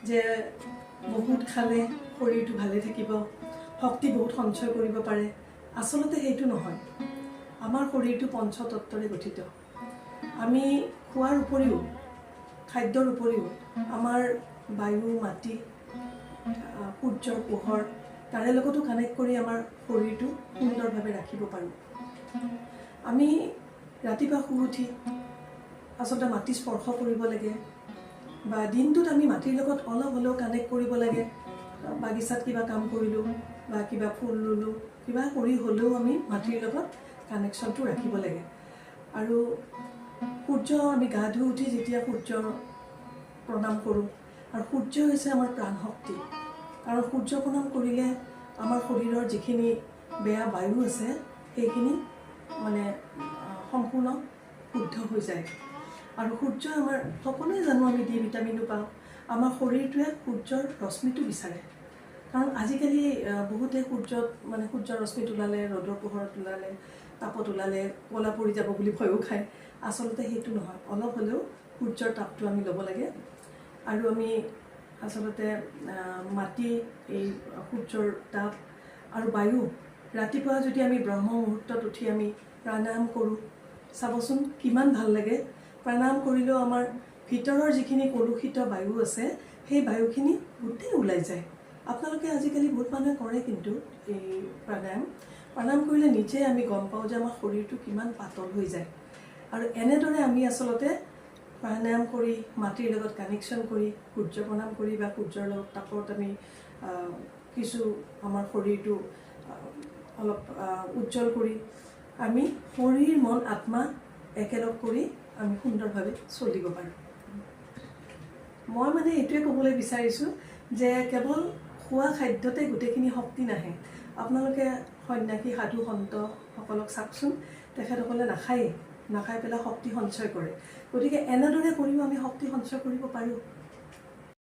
যে বহুত খালে শৰীৰটো ভালে থাকিব, শক্তি বহুত সঞ্চয় কৰিব পাৰে। আচলতে সেইটো নহয়। আমাৰ শৰীৰটো পঞ্চতত্বৰে গঠিত। আমি খোৱাৰ উপৰিও, খাদ্যৰ উপৰিও আমাৰ বায়ু, মাটি, সূৰ্যৰ পোহৰ তাৰে লগতো কানেক্ট কৰি আমাৰ শৰীৰটো সুন্দৰভাৱে ৰাখিব পাৰোঁ। আমি ৰাতিপুৱা শুই উঠি আচলতে মাটি স্পৰ্শ কৰিব লাগে, বা দিনটোত আমি মাটিৰ লগত অলপ হ'লেও কানেক্ট কৰিব লাগে। বাগিচাত কিবা কাম কৰিলোঁ বা কিবা ফুল ৰুলোঁ, কিবা কৰি হ'লেও আমি মাটিৰ লগত কানেকশ্যনটো ৰাখিব লাগে। আৰু সূৰ্য, আমি গা ধুই উঠি যেতিয়া সূৰ্যৰ প্ৰণাম কৰোঁ, আৰু সূৰ্য হৈছে আমাৰ প্ৰাণ শক্তি। কাৰণ সূৰ্য প্ৰণাম কৰিলে আমাৰ শৰীৰৰ যিখিনি বেয়া বায়ু আছে সেইখিনি মানে সম্পূৰ্ণ শুদ্ধ হৈ যায়। আৰু সূৰ্য আমাৰ, সকলোৱে জানো আমি ডি ভিটামিনো পাওঁ। আমাৰ শৰীৰটোৱে সূৰ্যৰ ৰশ্মিটো বিচাৰে। কাৰণ আজিকালি বহুতে সূৰ্যৰ ৰশ্মিত ওলালে, ৰ'দৰ পোহৰত ওলালে, তাপত ওলালে ক'লা পৰি যাব বুলি ভয়ো খায়। আচলতে সেইটো নহয়। অলপ হ'লেও সূৰ্যৰ তাপটো আমি ল'ব লাগে। আৰু আমি আচলতে মাটি, এই সূৰ্যৰ তাপ আৰু বায়ু, ৰাতিপুৱা যদি আমি ব্ৰহ্ম মুহূৰ্তত উঠি আমি প্ৰাণায়াম কৰোঁ, চাবচোন কিমান ভাল লাগে। প্ৰাণায়াম কৰিলেও আমাৰ ভিতৰৰ যিখিনি কলুষিত বায়ু আছে সেই বায়ুখিনি গোটেই ওলাই যায়। আপোনালোকে আজিকালি বহুত মানুহে কৰে কিন্তু এই প্ৰাণায়াম কৰিলে নিজে আমি গম পাওঁ যে আমাৰ শৰীৰটো কিমান পাতল হৈ যায়। আৰু এনেদৰে আমি আচলতে প্ৰাণায়াম কৰি, মাটিৰ লগত কানেকশ্যন কৰি, সূৰ্য প্ৰণাম কৰি বা সূৰ্যৰ লগত তাপত আমি কিছু আমাৰ শৰীৰটো অলপ উজ্জ্বল কৰি, আমি শৰীৰ, মন, আত্মা একেলগ কৰি আমি সুন্দৰভাৱে চলিব পাৰোঁ। মই মানে এইটোৱে ক'বলৈ বিচাৰিছোঁ যে কেৱল খোৱা খাদ্যতে গোটেইখিনি শক্তি নাহে। আপোনালোকে সন্ন্যাসী, সাধু, সন্তসকলক চাওকচোন, তেখেতসকলে নাখায় পেলাই শক্তি সঞ্চয় কৰে। গতিকে এনেদৰে কৰিও আমি শক্তি সঞ্চয় কৰিব পাৰোঁ।